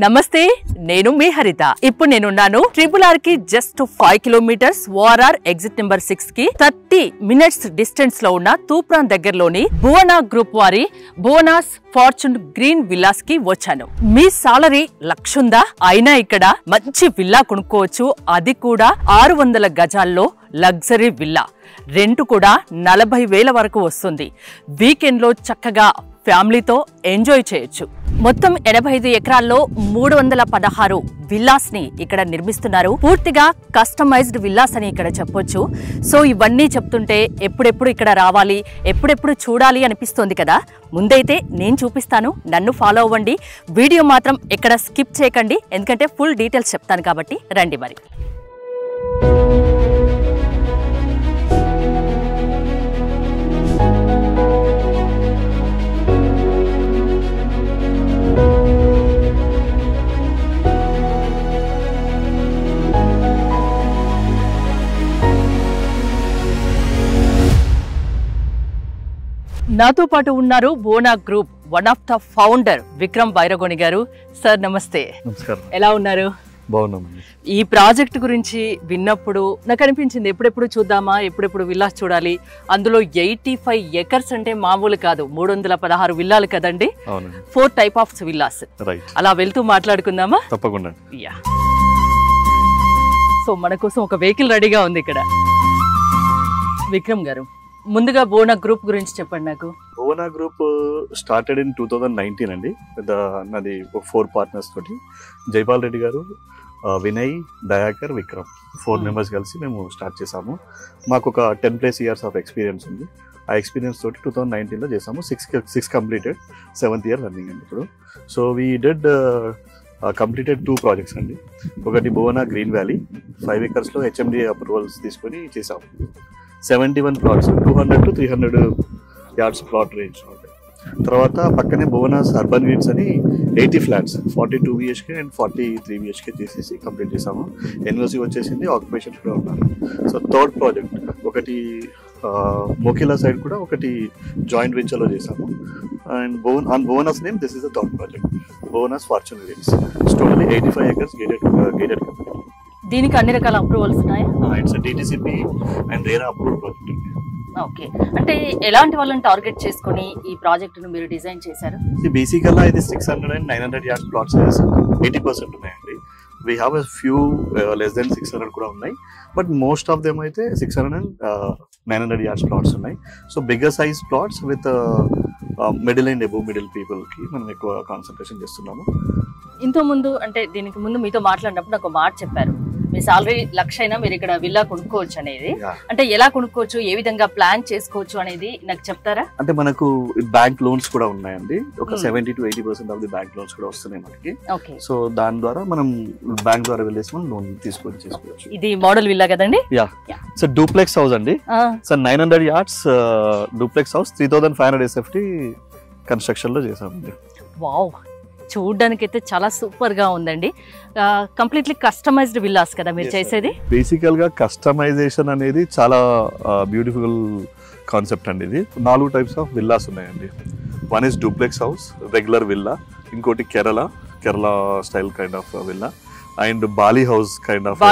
నమస్తే, నేను మీ హరిత. ఇప్పుడు నేనున్నాను RRR కి just 5 kilometres ORR exit number 6 కి 30 మినిట్స్ డిస్టెన్స్ లో ఉన్న తూప్రాన్ దగ్గరలోని భువన గ్రూప్ వారి భువనాస్ ఫార్చ్యూన్ గ్రీన్ విల్లాస్ కి వచ్చాను. మీ సాలరీ 1,00,000 ఉందా? అయినా ఇక్కడ మంచి విల్లా కొనుక్కోవచ్చు. అది కూడా 600 గజాల్లో లగ్జరీ విల్లా. రెంట్ కూడా 40,000 వరకు వస్తుంది. వీకెండ్ లో చక్కగా ఫ్యామిలీతో ఎంజాయ్ చేయొచ్చు. మొత్తం 85 ఎకరాల్లో 316 విల్లాస్ ని ఇక్కడ నిర్మిస్తున్నారు. పూర్తిగా కస్టమైజ్డ్ విల్లాస్ అని ఇక్కడ చెప్పొచ్చు. సో ఇవన్నీ చెప్తుంటే ఎప్పుడెప్పుడు ఇక్కడ రావాలి, ఎప్పుడెప్పుడు చూడాలి అనిపిస్తోంది కదా. ముందైతే నేను చూపిస్తాను, నన్ను ఫాలో అవ్వండి. వీడియో మాత్రం ఎక్కడ స్కిప్ చేయకండి, ఎందుకంటే ఫుల్ డీటెయిల్స్ చెప్తాను కాబట్టి. రండి మరి. నాతో పాటు ఉన్నారు Bhuvana group one of the founder Vikram Bairagoni garu. Sir నమస్తే. నమస్కారం. ఎలా ఉన్నారు? బాగున్నామండి. ఈ ప్రాజెక్ట్ గురించి విన్నప్పుడు నాకు అనిపించింది, ఎప్పుడెప్పుడు చూద్దామా, ఎప్పుడెప్పుడు విల్లాస్ చూడాలి. అందులో 85 ఎకర్స్ అంటే మామూలు కాదు, 316 విల్లాలు కదండి. 4 టైప్ ఆఫ్ విల్లాస్. అలా వెళ్తూ మాట్లాడుకుందామా? తప్పకుండా. సో మన కోసం ఒక వెహికల్ రెడీగా ఉంది ఇక్కడ. విక్రమ్ గారు, ముందుగా భువన గ్రూప్ గురించి చెప్పండి నాకు. భువన గ్రూప్ స్టార్టెడ్ ఇన్ 2019 అండి. నాది 4 పార్ట్నర్స్ తోటి, జైపాల్ రెడ్డి గారు, వినయ్, దయాకర్, విక్రమ్ 4 మెంబర్స్ కలిసి మేము స్టార్ట్ చేసాము. మాకు ఒక 10+ years ఆఫ్ ఎక్స్పీరియన్స్ ఉంది. ఆ ఎక్స్పీరియన్స్ తోటి 2019లో చేసాము. 6 కంప్లీటెడ్, 7th year రన్నింగ్ అండి ఇప్పుడు. So we did completed 2 projects అండి. ఒకటి Bhuvana green valley 5 acres HMDA approvals తీసుకొని చేసాము. 71 plots, 200 to 300 yards plot range ఉంటాయి. తర్వాత పక్కనే భువనాస్ అర్బన్ గ్రీన్స్ అని 80 flats 42 BHK అండ్ 43 BHK చేసేసి కంప్లీట్ చేసాము. ఎన్ఓసి వచ్చేసింది, ఆక్యుపేషన్స్ కూడా ఉన్నారు. సో 3rd ప్రాజెక్ట్ ఒకటి మోకిలా సైడ్ కూడా ఒకటి జాయింట్ వెంచర్లో చేసాము. And Bhuvanas name this is the 3rd project, Bhuvanas fortune greens. Totally 85 acres gated community. దీనికి అన్ని రకాల అప్రూవల్స్ ఉన్నాయా? It's DTCP and RERA approved project. Okay, అంటే ఎలాంటి వాళ్ళని టార్గెట్ చేసుకొని ఈ ప్రాజెక్ట్ ను మీరు డిజైన్ చేశారు? బేసికల్గా ఇది 600 and 900 yards ప్లాట్స్ 80% ఉన్నాయండి. We have a few less than 600 కూడా ఉన్నాయి, బట్ మోస్ట్ ఆఫ్ దెమ్ అయితే 600 and 900 yards ప్లాట్స్ ఉన్నాయి. So bigger size plots with middle and above middle people కి మనం ఎక్కువ కాన్సన్ట్రేషన్ చేస్తున్నాము. ఇంత ముందు అంటే దీనికి ముందు మీతో మాట్లాడినప్పుడు నాకు మాట చెప్పారు, మీ సాలరీ 1,00,000 అయినా మీరు ఇక్కడ విల్లా కొనుక్కోవచ్చు అనేది. అంటే ఎలా కొనుక్కోవచ్చు, ఏ విధంగా ప్లాన్ చేసుకోవచ్చు అనేది నాకు చెప్తారా? అంటే మనకు బ్యాంక్ లోన్స్ కూడా ఉన్నాయండి. ఒక 70 to 80% of the bank loans కూడా వస్తున్నాయి మనకి. సో దాని ద్వారా మనం బ్యాంక్ ద్వారా వెళ్ళేసి మనం లోన్ తీసుకొని చేసుకోవచ్చు. ఇది మోడల్ విల్లా కదండి? సో డూప్లెక్స్ హౌస్ అండి. So 900 yards duplex house 3,500 SFT construction లో చేసామండి. వావ్, చూడడానికి అయితే చాలా సూపర్ గా ఉందండి. కంప్లీట్లీ కస్టమైజ్డ్ విల్లాస్ కదా మీరు చేసేది? బేసికల్ గా కస్టమైజేషన్ అనేది చాలా బ్యూటిఫుల్ కాన్సెప్ట్ అండి. ఇది 4 types ఆఫ్ విల్లాస్ ఉన్నాయండి. One is duplex house, regular villa, ఇంకోటి Kerala style kind of villa, and Bali house kind of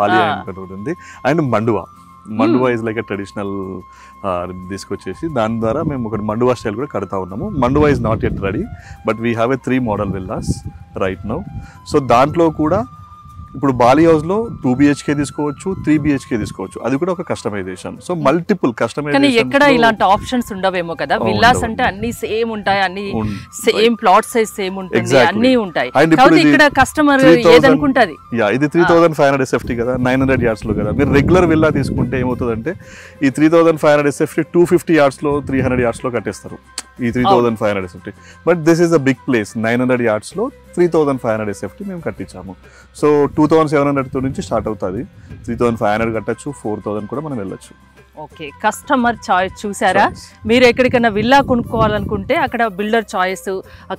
Bali ఉంది, and Manduva is like a traditional తీసుకొచ్చేసి దాని ద్వారా మేము ఒకటి మండువా స్టైల్ కూడా కడతా ఉన్నాము. Manduva is not yet ready, but we have a 3 model villas right now. So దాంట్లో కూడా ఇప్పుడు బాలి హౌస్ లో 2 BHK తీసుకోవచ్చు, 3 BHK తీసుకోవచ్చు. అది కూడా ఒక కస్టమైజేషన్. So multiple customization. ఎక్కడ ఇలాంటి ఆప్షన్స్ ఉండవేమో కదా. విల్లాస్ అంటే అన్ని సేమ్ ఉంటాయి, అన్ని సేమ్ ప్లాట్ సైజ్ సేమ్ ఉంటుంది, అన్ని ఉంటాయి. ఇక్కడ కస్టమర్ ఏదనుకుంటది, ఇది 3,500 SFT కదా, 900 yards లో కదా. మీరు రెగ్యులర్ విల్లా తీసుకుంటే ఏమవుతుందంటే ఈ 3,500 SFT 250 yards లో 300 yards లో కట్టేస్తారు ఈ 3,500 SFT. But this is a big place. 900 yards లో 3,500 SFT మేము కట్టించాము. సో 2,700 నుంచి స్టార్ట్ అవుతుంది. 3,500 కట్టచ్చు, 4,000 కూడా మనం వెళ్ళొచ్చు. ఓకే, కస్టమర్ చాయిస్ చూసారా? మీరు ఎక్కడికైనా విల్లా కొనుక్కోవాలనుకుంటే అక్కడ బిల్డర్ చాయిస్,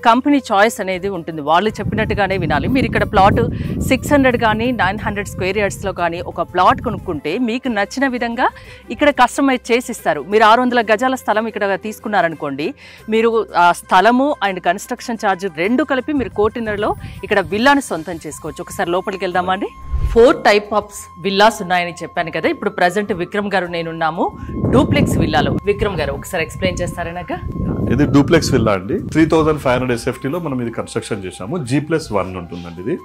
కంపెనీ చాయిస్ అనేది ఉంటుంది. వాళ్ళు చెప్పినట్టుగానే వినాలి. మీరు ఇక్కడ ప్లాట్ 600 కానీ 900 స్క్వేర్ యార్డ్స్లో కానీ ఒక ప్లాట్ కొనుక్కుంటే మీకు నచ్చిన విధంగా ఇక్కడ కస్టమైజ్ చేసి ఇస్తారు. మీరు 600 గజాల స్థలం ఇక్కడ తీసుకున్నారనుకోండి, మీరు ఆ స్థలము అండ్ కన్స్ట్రక్షన్ ఛార్జ్ రెండు కలిపి మీరు కోటిన్నరలో ఇక్కడ విల్లాను సొంతం చేసుకోవచ్చు. ఒకసారి లోపలికి వెళ్దామా అండి? 4 టైప్ ఆఫ్ విల్లాస్ ఉన్నాయని చెప్పాను కదా. ఇప్పుడు ప్రజెంట్ విక్రమ్ గారు నేనున్నాము డూప్లెక్స్ విల్లాలో. విక్రమ్ గారు ఒకసారి ఎక్స్ప్లెయిన్ చేస్తారనక? ఇది డూప్లెక్స్ విల్లా అండి. 3500 SFT లో మనం ఇది కన్స్ట్రక్షన్ చేసాము. G+1 ఉంటుందండి.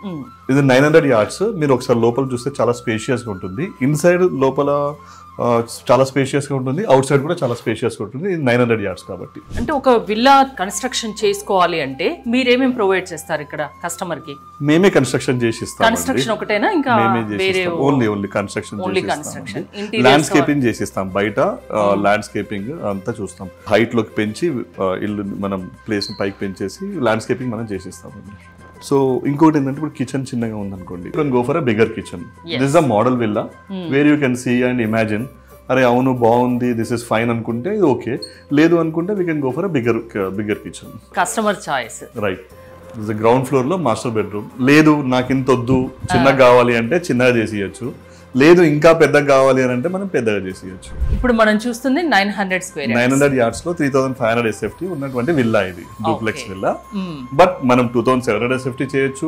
ఇది 900 yards. మీరు ఒకసారి లోపల చూస్తే చాలా స్పేషియస్ గా ఉంటుంది. ఇన్సైడ్ లోపల చాలా స్పేషియస్ గా ఉంటుంది, అవుట్ సైడ్ కూడా చాలా స్పేషియస్ గా ఉంటుంది. ఇది 900 yards కాబట్టి. అంటే ఒక విల్లా కన్స్ట్రక్షన్ చేసుకోవాలి అంటే మీరేమేం ప్రొవైడ్ చేస్తారు ఇక్కడ కస్టమర్ కి? మేమే కన్స్ట్రక్షన్ చేసి ఇస్తాం. కన్స్ట్రక్షన్ ఒకటేనా ఇంకా వేరే? ఓన్లీ కన్స్ట్రక్షన్ ల్యాండ్స్కేపింగ్ చేసిస్తాం. బయట ల్యాండ్స్కేపింగ్ అంతా చూస్తాం. హైట్ లోకి పెంచి ఇల్లు మనం ప్లేస్ పైకి పెంచేసి ల్యాండ్స్కేపింగ్ మనం చేసిస్తాం. సో ఇంకోటి ఏంటంటే ఇప్పుడు కిచెన్ చిన్నగా ఉందనుకోండి, you can go for a bigger kitchen. This is a model villa where you can see and imagine, అరే అవును బాగుంది, దిస్ ఇస్ ఫైన్ అనుకుంటే ఇది ఓకే, లేదు అనుకుంటే we can go for a bigger kitchen. Customer choice. Right. Ground floor లో master bedroom. లేదు నాకు ఇంత వద్దు, చిన్నగా కావాలి అంటే చిన్నగా చేసి ఇవ్వచ్చు, లేదు ఇంకా పెద్దగా కావాలి అని అంటే మనం పెద్దగా చేసి ఇవ్వచ్చు. ఇప్పుడు మనం చూస్తుంది 900 yards లో 3500 SFT ఉన్నటువంటి విల్లా ఇది డూప్లెక్స్ విల్లా. బట్ మనం 2700 SFT చేయొచ్చు,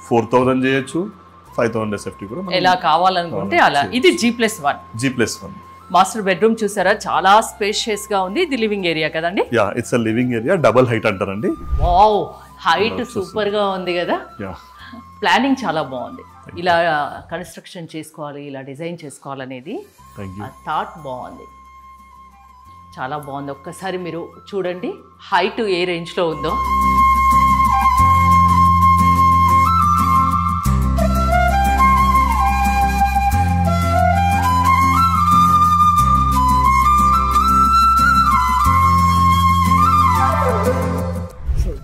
4000 చేయొచ్చు, 5000 SFT కూడా ఎలా కావాలనుకుంటే అలా. ఇది G+1. మాస్టర్ బెడ్రూమ్ చూసారా, చాలా స్పేషియస్ గా ఉంది. ఇది లివింగ్ ఏరియా కదండి? Yeah, it's a living area. Double height అంటారండి. వావ్, హైట్ సూపర్ గా ఉంది కదా. ప్లానింగ్ చాలా బాగుంది. ఇలా కన్స్ట్రక్షన్ చేసుకోవాలి, ఇలా డిజైన్ చేసుకోవాలనేది థాట్ బాగుంది, చాలా బాగుంది. ఒక్కసారి మీరు చూడండి హైట్ ఏ రేంజ్లో ఉందో.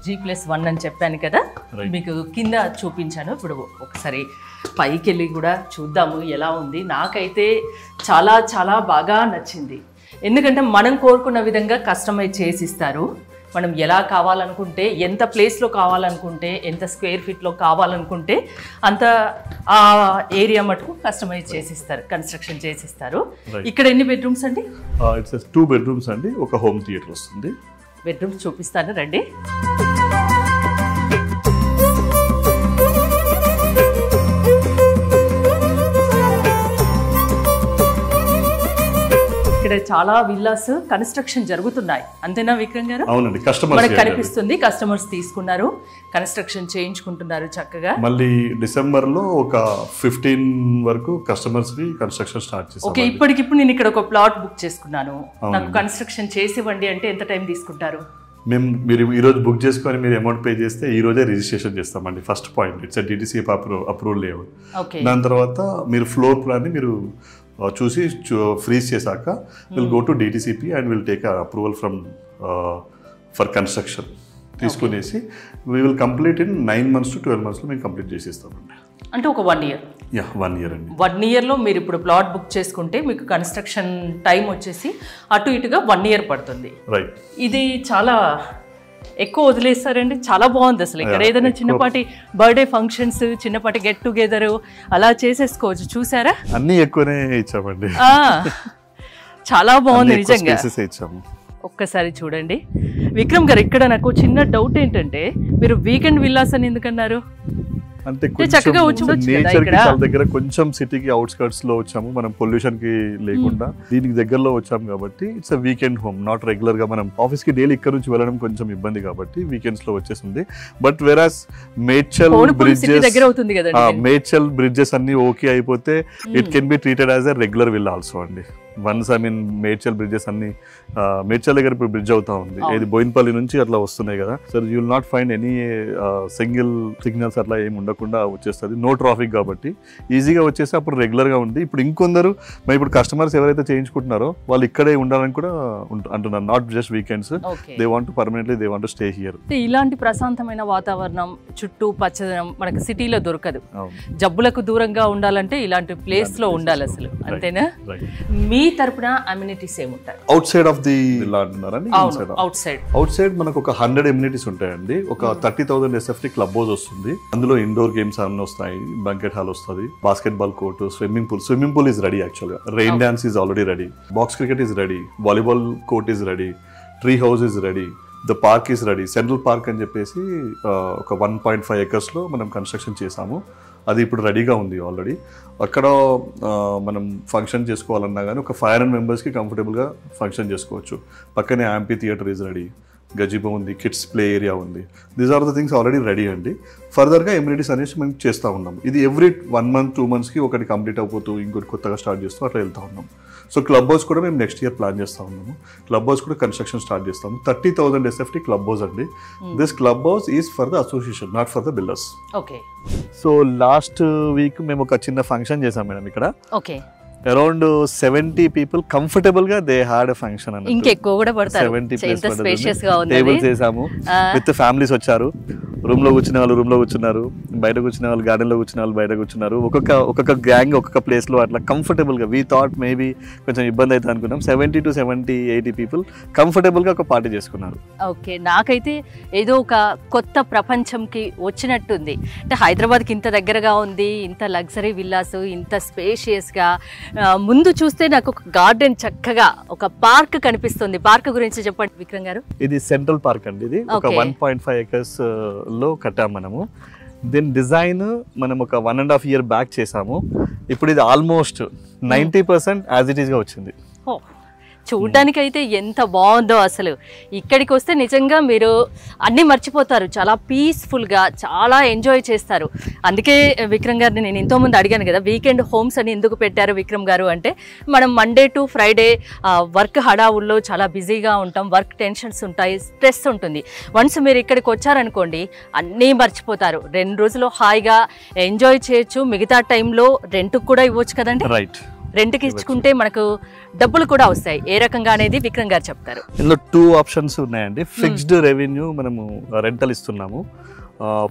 G+1 అని చెప్పాను కదా, మీకు కింద చూపించాను. ఇప్పుడు ఒకసారి పైకి వెళ్ళి కూడా చూద్దాము ఎలా ఉంది. నాకైతే చాలా చాలా బాగా నచ్చింది. ఎందుకంటే మనం కోరుకున్న విధంగా కస్టమైజ్ చేసి ఇస్తారు. మనం ఎలా కావాలనుకుంటే, ఎంత ప్లేస్లో కావాలనుకుంటే, ఎంత స్క్వేర్ ఫీట్లో కావాలనుకుంటే అంత ఆ ఏరియా మటుకు కస్టమైజ్ చేసిస్తారు, కన్స్ట్రక్షన్ చేసిస్తారు. ఇక్కడ ఎన్ని బెడ్రూమ్స్ అండి? ఇట్స్ 2 bedrooms అండి, ఒక హోమ్ థియేటర్ వస్తుంది. బెడ్రూమ్స్ చూపిస్తాను రండి. ఇక్కడ చాలా విల్లాస్ కన్స్ట్రక్షన్ జరుగుతున్నాయి, అంతేనా విక్రమ్ గారు? అవునండి, మనకు కనిపిస్తుంది. కస్టమర్స్ తీసుకున్నారు, కన్స్ట్రక్షన్ చేయించుకుంటున్నారు చక్కగా. మళ్ళీ డిసెంబర్ లో ఒక 15 వరకు కస్టమర్స్ కి కన్స్ట్రక్షన్ స్టార్ట్ చేస్తాం. ఓకే, ఇప్పటికిప్పుడు నేను ఇక్కడ ఒక ప్లాట్ బుక్ చేసుకున్నాను, నాకు కన్స్ట్రక్షన్ చేసివ్వండి అంటే ఎంత టైం తీసుకుంటారు? మీరు ఈ రోజు బుక్ చేసుకొని మీరు అమౌంట్ పే చేస్తే ఈ రోజే రిజిస్ట్రేషన్ చేస్తామండి. First point, it's DTC approval లేవు. దాని తర్వాత మీరు ఫ్లోర్ ప్లాన్ ని మీరు చూసి ఫ్రీజ్ చేశాక will go to DTCP and will take approval for construction తీసుకునేసి we will complete in 9 months to 12 months లో మేము కంప్లీట్ చేసి ఇస్తామండి. అంటే ఒక 1 year. యా, 1 year అండి. 1 yearలో మీరు ఇప్పుడు ప్లాట్ బుక్ చేసుకుంటే మీకు కన్స్ట్రక్షన్ టైం వచ్చేసి అటు ఇటుగా 1 year పడుతుంది. రైట్. ఇది చాలా ఎక్కువ వదిలేస్తారండి, చాలా బాగుంది. అసలు ఇక్కడ ఏదైనా చిన్నపాటి బర్త్డే ఫంక్షన్స్, చిన్నపాటి గెట్ టుగెదర్ అలా చేసేసుకోవచ్చు. చూసారా, అన్ని ఎక్కువనే ఇచ్చామండి. చాలా బాగుంది నిజంగా. ఇచ్చాము. ఒక్కసారి చూడండి విక్రమ్ గారు, ఇక్కడ నాకు చిన్న డౌట్ ఏంటంటే మీరు వీకెండ్ విల్లాస్ అని ఎందుకన్నారు? అంటే చక్కగా నేచర్ కి చాలా దగ్గర, కొంచెం సిటీకి అవుట్స్కర్ట్స్ లో వచ్చాము, మనం పొల్యూషన్ కి లేకుండా దీనికి దగ్గరలో వచ్చాము కాబట్టి it's a weekend home. Not regular గా మనం ఆఫీస్ కి డైలీ ఇక్కడ నుంచి వెళ్ళడం కొంచెం ఇబ్బంది కాబట్టి వీకెండ్స్ లో వచ్చేసింది. బట్ వెరాస్ మేడ్చల్ బ్రిడ్జెస్ అన్ని ఓకే అయిపోతే it can be treated as a regular will also అండి. వన్స్ మేడ్చల్ బ్రిడ్జెస్ అన్ని, మేడ్చల్ దగ్గర ఇప్పుడు బ్రిడ్జ్ అవుతా ఉంది, ఇది బోయిన్పల్లి నుంచి అట్లా వస్తున్నాయి కదా sir. You will not find any single signals అట్లా ఏమి ఉండకుండా వచ్చేస్తుంది. నో ట్రాఫిక్ కాబట్టి ఈజీగా వచ్చేసి అప్పుడు రెగ్యులర్ గా ఉంది. ఇప్పుడు ఇంకొందరు మరి ఇప్పుడు కస్టమర్స్ ఎవరైతే చేయించుకుంటున్నారో వాళ్ళు ఇక్కడే ఉండాలని కూడా అంటున్నారు. Not just weekends, they want to permanently they want to stay here. ఇలాంటి ప్రశాంతమైన వాతావరణం, చుట్టూ పచ్చదనం మనకు సిటీలో దొరకదు. జబ్బులకు దూరంగా ఉండాలంటే ఇలాంటి ప్లేస్ లో ఉండాలి అసలు, అంతేనా? మీ మీ తరపున అమ్యూనిటీస్ ఏముంటాయి? Out side of the villa అంటున్నారండి? అవుట్ సైడ్ మనకు ఒక 100 ఎమ్యూనిటీస్ ఉంటాయండి. ఒక 30,000 SFT క్లబ్ హౌస్ వస్తుంది. అందులో ఇండోర్ గేమ్స్ అన్ని వస్తాయి, బంకెట్ హాల్ వస్తుంది, basketball court, swimming pool is ready. యాక్చువల్గా rain dance is already ready, box cricket is ready, volleyball court is ready, tree house is ready, the park is ready. Central park అని చెప్పేసి ఒక 1.5 acres లో మనం construction చేసాము. అది ఇప్పుడు రెడీగా ఉంది ఆల్రెడీ. అక్కడ మనం ఫంక్షన్ చేసుకోవాలన్నా కానీ ఒక 500 members కంఫర్టబుల్గా ఫంక్షన్ చేసుకోవచ్చు. పక్కనే amphitheatre is ready, gazebo ఉంది, కిడ్స్ ప్లే ఏరియా ఉంది. These are the things already ready అండి. ఫర్దర్గా ఎమ్యూనిటీస్ అనేసి మేము చేస్తూ ఉన్నాం. ఇది ఎవ్రీ 1 month 2 monthsకి ఒకటి కంప్లీట్ అయిపోతూ ఇంకోటి కొత్తగా స్టార్ట్ చేస్తూ అట్లా వెళ్తూ ఉన్నాం. సో క్లబ్ హౌస్ కూడా మేము నెక్స్ట్ ఇయర్ ప్లాన్ చేస్తూ ఉన్నాము. క్లబ్ హౌస్ కూడా కన్స్ట్రక్షన్ స్టార్ట్ చేస్తాము. 30,000 SFT క్లబ్ హౌస్ అండి. This club house is for the association, not for the builders. Okay. So last week మేము ఒక చిన్న ఫంక్షన్ చేసాం మేడం ఇక్కడ. ఓకే. అరౌండ్ 70 people కంఫర్టబుల్ గా దే హ్యాడ్ ఎ ఫంక్షన్ అన్నట్టు. ఇంకెక్కువ కూడా పడతారు. 70 టేబుల్స్ చేసాము. విత్ ఫ్యామిలీస్ వచ్చారు. రూమ్ లో కూర్చునే వాళ్ళు రూమ్ లో కూర్చున్నారు, బయట కూర్చునే వాళ్ళు గార్డెన్ లో కూర్చునే వాళ్ళు బయట కూర్చున్నారు. ఒక్కొక్క గ్యాంగ్ ఒక్కొక్క ప్లేస్ లో అట్లా కంఫర్టబుల్ గా. వీ థాట్ మేబీ కొంచెం ఇబ్బంది అవుతుంది అనుకున్నాం. 70 to 80 people కంఫర్టబుల్ గా ఒక పార్టీ చేసుకున్నారు. ఓకే. నాకైతే ఏదో ఒక కొత్త ప్రపంచంకి వచ్చినట్టుంది. అంటే హైదరాబాద్కి ఇంత దగ్గరగా ఉంది, ఇంత లగ్జరీ విల్లాస్, ఇంత స్పేషియస్ గా. ముందు చూస్తే నాకు ఒక గార్డెన్, చక్కగా ఒక పార్క్ కనిపిస్తుంది. పార్క్ గురించి చెప్పండి విక్రమ్ గారు. ఇది సెంట్రల్ పార్క్ అండి. ఇది ఒక 1.5 acres లో కట్టాం మనము. దీని డిజైన్ మనం ఒక 1.5 year బ్యాక్ చేసాము. ఇప్పుడు ఇది ఆల్మోస్ట్ 90% యాజ్ ఇట్ ఈస్ గా వచ్చింది. చూడడానికి అయితే ఎంత బాగుందో అసలు. ఇక్కడికి వస్తే నిజంగా మీరు అన్నీ మర్చిపోతారు. చాలా పీస్ఫుల్గా, చాలా ఎంజాయ్ చేస్తారు. అందుకే విక్రమ్ గారిని నేను ఎంతోమంది అడిగాను కదా, వీకెండ్ హోమ్స్ అని ఎందుకు పెట్టారు విక్రమ్ గారు అంటే, మనం మండే టు ఫ్రైడే వర్క్ హడావుల్లో చాలా బిజీగా ఉంటాం, వర్క్ టెన్షన్స్ ఉంటాయి, స్ట్రెస్ ఉంటుంది. వన్స్ మీరు ఇక్కడికి వచ్చారనుకోండి అన్నీ మర్చిపోతారు. 2 రోజులు హాయిగా ఎంజాయ్ చేయొచ్చు. మిగతా టైంలో రెంట్కి కూడా ఇవ్వచ్చు కదండి. రైట్. రెంట్కి ఇచ్చుకుంటే మనకు డబ్బులు కూడా వస్తాయి. ఏ రకంగా అనేది విక్రమ్ గారు చెప్తారు. ఇందులో 2 options ఉన్నాయండి. ఫిక్స్డ్ రెవెన్యూ మనము రెంటల్ ఇస్తున్నాము,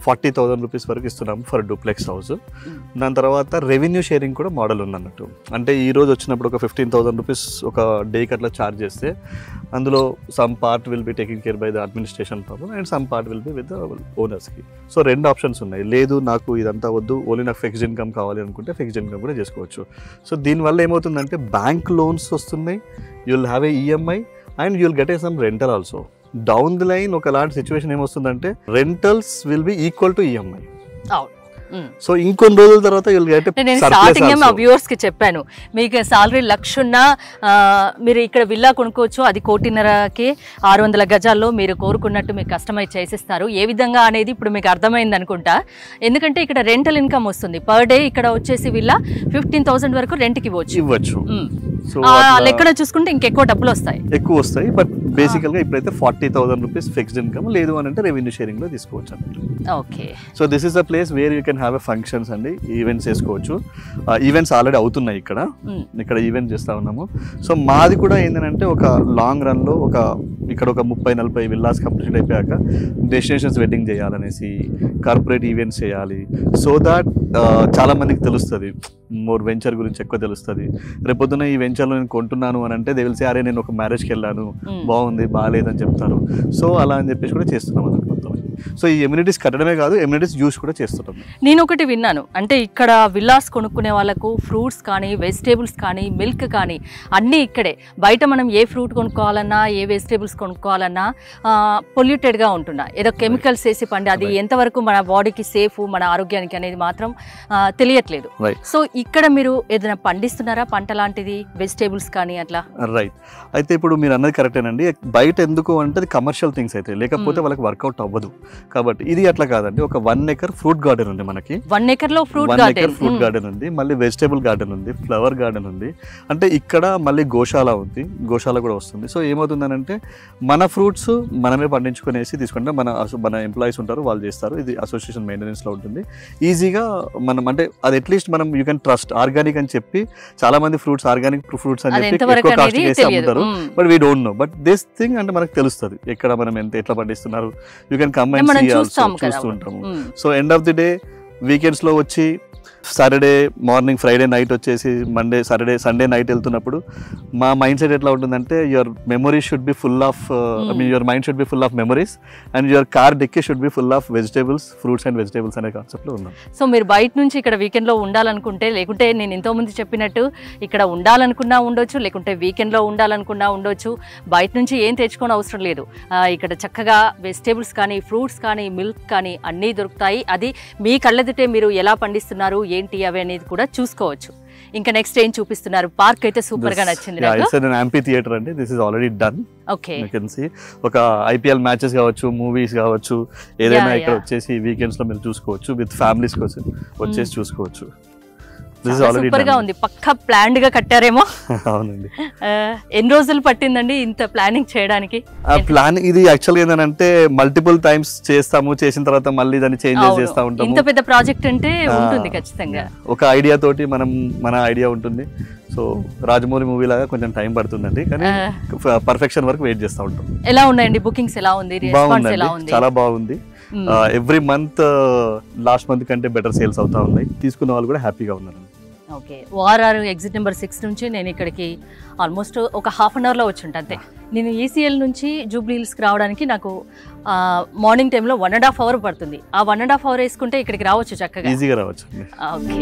40,000 rupees వరకు ఇస్తున్నాము ఫర్ డూప్లెక్స్ హౌస్. దాని తర్వాత రెవెన్యూ షేరింగ్ కూడా మోడల్ ఉంది అన్నట్టు. అంటే ఈ రోజు వచ్చినప్పుడు ఒక 15,000 rupees ఒక డేకి అట్లా ఛార్జ్ చేస్తే అందులో some part will be taking care by the administration purpose and some part will be with the ఓనర్స్కి. సో 2 options ఉన్నాయి. లేదు నాకు ఇదంతా వద్దు, ఓన్లీ నాకు ఫిక్స్డ్ ఇన్కమ్ కావాలి అనుకుంటే ఫిక్స్డ్ ఇన్కమ్ కూడా చేసుకోవచ్చు. సో దీనివల్ల ఏమవుతుందంటే బ్యాంక్ లోన్స్ వస్తున్నాయి, you will have a EMI and you will get a some rental also. Down the line ఒకలాంటి సిచ్యువేషన్ ఏమొస్తుందంటే rentals will be equal to EMI. So ఇంకొన్ని రోజుల తర్వాత నేను స్టార్టింగ్ మా వ్యూవర్స్ కి చెప్పాను, మీకు సాలరీ 1,00,000 ఉన్నా మీరు ఇక్కడ విల్లా కొనుక్కోవచ్చు. అది 1,50,00,000కి 600 గజాల్లో మీరు కోరుకున్నట్టు మీకు కస్టమైజ్ చేసిస్తారు. ఏ విధంగా అనేది ఇప్పుడు మీకు అర్థమైంది అనుకుంటా. ఎందుకంటే ఇక్కడ రెంటల్ ఇన్కమ్ వస్తుంది. పర్ డే ఇక్కడ వచ్చేసి విల్లా 15,000 వరకు రెంట్కి ఇవ్వచ్చు. లెక్కన చూసుకుంటే ఇంకెక్కువ డబ్బులు వస్తాయి, ఎక్కువ వస్తాయి. బట్ బేసికల్ గా ఇప్పుడైతే 40,000 rupees ఫిక్స్డ్ ఇన్కమ్, లేదు అని అంటే రెవెన్యూ షేరింగ్ లో తీసుకోవచ్చు అన్నట్టు. Okay. So this is the place where you can have a functions అండి. ఈవెంట్స్ చేసుకోవచ్చు. ఈవెంట్స్ ఆల్రెడీ అవుతున్నాయి ఇక్కడ ఈవెంట్ చేస్తా ఉన్నాము. సో మాది కూడా ఏంటంటే ఒక లాంగ్ రన్ లో ఇక్కడ ఒక 30-40 విల్లాస్ కంప్లీట్ అయిపోయాక డెస్టినేషన్స్ వెడ్డింగ్ చేయాలనేసి, కార్పొరేట్ ఈవెంట్స్ చేయాలి. సో దాట్ చాలా మందికి తెలుస్తుంది, మోర్ వెంచర్ గురించి ఎక్కువ తెలుస్తుంది. రేపొద్దున ఈ వెంచర్లో నేను కొంటున్నాను అని అంటే దే విల్ సే అరే నేను ఒక మ్యారేజ్కి వెళ్ళాను, బాగుంది బాగాలేదని చెప్తారు. సో అలా అని చెప్పేసి కూడా చేస్తున్నాం అన్నమాట. సో ఈ ఎమ్యూనిటీస్ కట్టడమే కాదు, ఎమ్యూనిటీస్ యూస్ కూడా చేస్తుంటాం. నేను ఒకటి విన్నాను, అంటే ఇక్కడ విల్లాస్ కొనుక్కునే వాళ్ళకు ఫ్రూట్స్ కానీ, వెజిటేబుల్స్ కానీ, మిల్క్ కానీ అన్నీ ఇక్కడే. బయట మనం ఏ ఫ్రూట్ కొనుక్కోవాలన్నా, ఏ వెజిటేబుల్స్ కొనుక్కోవాలన్నా పొల్యూటెడ్గా ఉంటున్నా, ఏదో కెమికల్స్ వేసి పండి, అది ఎంతవరకు మన బాడీకి సేఫ్, మన ఆరోగ్యానికి అనేది మాత్రం తెలియట్లేదు. సో ఇక్కడ మీరు ఏదైనా పండిస్తున్నారా పంట లాంటిది, వెజిటేబుల్స్ కానీ అట్లా? రైట్. అయితే ఇప్పుడు మీరు అన్నది కరెక్టేనండి. బయట ఎందుకు అంటే కమర్షియల్ థింగ్స్ అయితే, లేకపోతే వాళ్ళకి వర్కౌట్ అవ్వదు. కాబట్టి ఇది అట్లా కాదండి. ఒక 1 acre ఫ్రూట్ గార్డెన్ ఉంది మనకి. 1 acre లో ఫ్రూట్ గార్డెన్ ఉంది, మళ్ళీ వెజిటేబుల్ గార్డెన్ ఉంది, ఫ్లవర్ గార్డెన్ ఉంది. అంటే ఇక్కడ మళ్ళీ గోశాల ఉంది, గోశాల కూడా వస్తుంది. సో ఏమవుతుందనంటే మన ఫ్రూట్స్ మనమే పండించుకునేసి తీసుకుంటే మన ఎంప్లాయీస్ ఉంటారు, వాళ్ళు చేస్తారు. ఇది అసోసియేషన్ మెయింటెనెన్స్ లో ఉంటుంది. ఈజీగా మనం అంటే అది అట్లీస్ట్ మనం యూ కెన్ ట్రస్ట్ ఆర్గానిక్ అని చెప్పి, చాలా మంది ఫ్రూట్స్ ఆర్గానిక్ ఫ్రూట్స్ అని చెప్పి ఎక్కువ కాస్ట్ చేసి అమ్ముతారు. But we don't know. But this thing అంటే మనకు తెలుస్తుంది ఎక్కడ మనం ఎట్లా పండిస్తున్నారు. You can come and see also, చూస్తూ ఉంటాము. So end of the day weekends లో వచ్చి సాటర్డే మార్నింగ్, ఫ్రైడే నైట్ వచ్చేసి మండే, సాటర్డే, సండే నైట్ వెళ్తున్నప్పుడు మా మైండ్ సెట్ ఎట్లా ఉంటుందంటే your memory should be full of your mind should be full of memories and your car dickey should be full of vegetables, fruits and vegetables అనే కాన్సెప్ట్లో ఉన్నాం. So మీరు బయట నుంచి ఇక్కడ వీకెండ్లో ఉండాలనుకుంటే, లేకుంటే నేను ఎంతోమంది చెప్పినట్టు ఇక్కడ ఉండాలనుకున్నా ఉండొచ్చు, లేకుంటే వీకెండ్లో ఉండాలనుకున్నా ఉండొచ్చు. బయట నుంచి ఏం తెచ్చుకోని అవసరం లేదు. ఇక్కడ చక్కగా వెజిటేబుల్స్ కానీ, ఫ్రూట్స్ కానీ, మిల్క్ కానీ అన్నీ దొరుకుతాయి. అది మీ కళ్ళెదుటే మీరు ఎలా పండిస్తున్నారు ఏంటి అవి అనేది కూడా చూసుకోవచ్చు. ఇంకా నెక్స్ట్ ఏం చూపిస్తున్నారు? పార్క్ అయితే సూపర్ గా నచ్చింది నాకు. ఇట్స్ an amphitheater అండి. This is already done. Okay, you can see ఒక ఐపీఎల్ మ్యాచెస్ కావచ్చు, మూవీస్ కావచ్చు, ఏదైనా ఇక్కడ వచ్చేసి వీకెండ్స్ లో మీరు చూసుకోవచ్చు. విత్ ఫ్యామిలీస్ కోసం వచ్చేసి చూసుకోవచ్చు. సూపర్ గా ఉంది. పక్కా ప్లాన్డ్ గా కట్టారేమో. అవునండి. ఎన్ని రోజులు పట్టిందండి ఇంత ప్లానింగ్ చేయడానికి? ప్లాన్ ఇది యాక్చువల్గా ఏంటంటే మల్టిపుల్ టైమ్స్ చేస్తాము, చేసిన తర్వాత మళ్ళీ దాన్ని చేంజ్ చేస్తా ఉంటాము. ఇంత పెద్ద ప్రాజెక్ట్ అంటే ఉంటుంది ఖచ్చితంగా. ఒక ఐడియా తోటి మన ఐడియా ఉంటుంది. సో రాజమౌళి మూవీ లాగా కొంచెం టైం పడుతుందండి, కానీ పర్ఫెక్షన్ వరకు వెయిట్ చేస్తూ ఉంటాం. ఎలా ఉన్నాయండి బుకింగ్స్? ఎలా ఉంది? బాగుంది, చాలా బాగుంది. ఎవ్రీ మంత్ లాస్ట్ మంత్ కంటే బెటర్ సేల్స్ అవుతా ఉన్నాయి. తీసుకున్న వాళ్ళు కూడా హ్యాపీగా ఉన్నారు. ఓకే, ORR ఎగ్జిట్ నెంబర్ 6 నుంచి నేను ఇక్కడికి ఆల్మోస్ట్ ఒక హాఫ్ అన్ అవర్లో వచ్చి ఉంటా అంతే. నేను ECL నుంచి జూబ్లీ హిల్స్కి రావడానికి నాకు మార్నింగ్ టైంలో 1.5 hour పడుతుంది. ఆ 1.5 hour వేసుకుంటే ఇక్కడికి రావచ్చు చక్కగా, ఈజీగా రావచ్చు. ఓకే.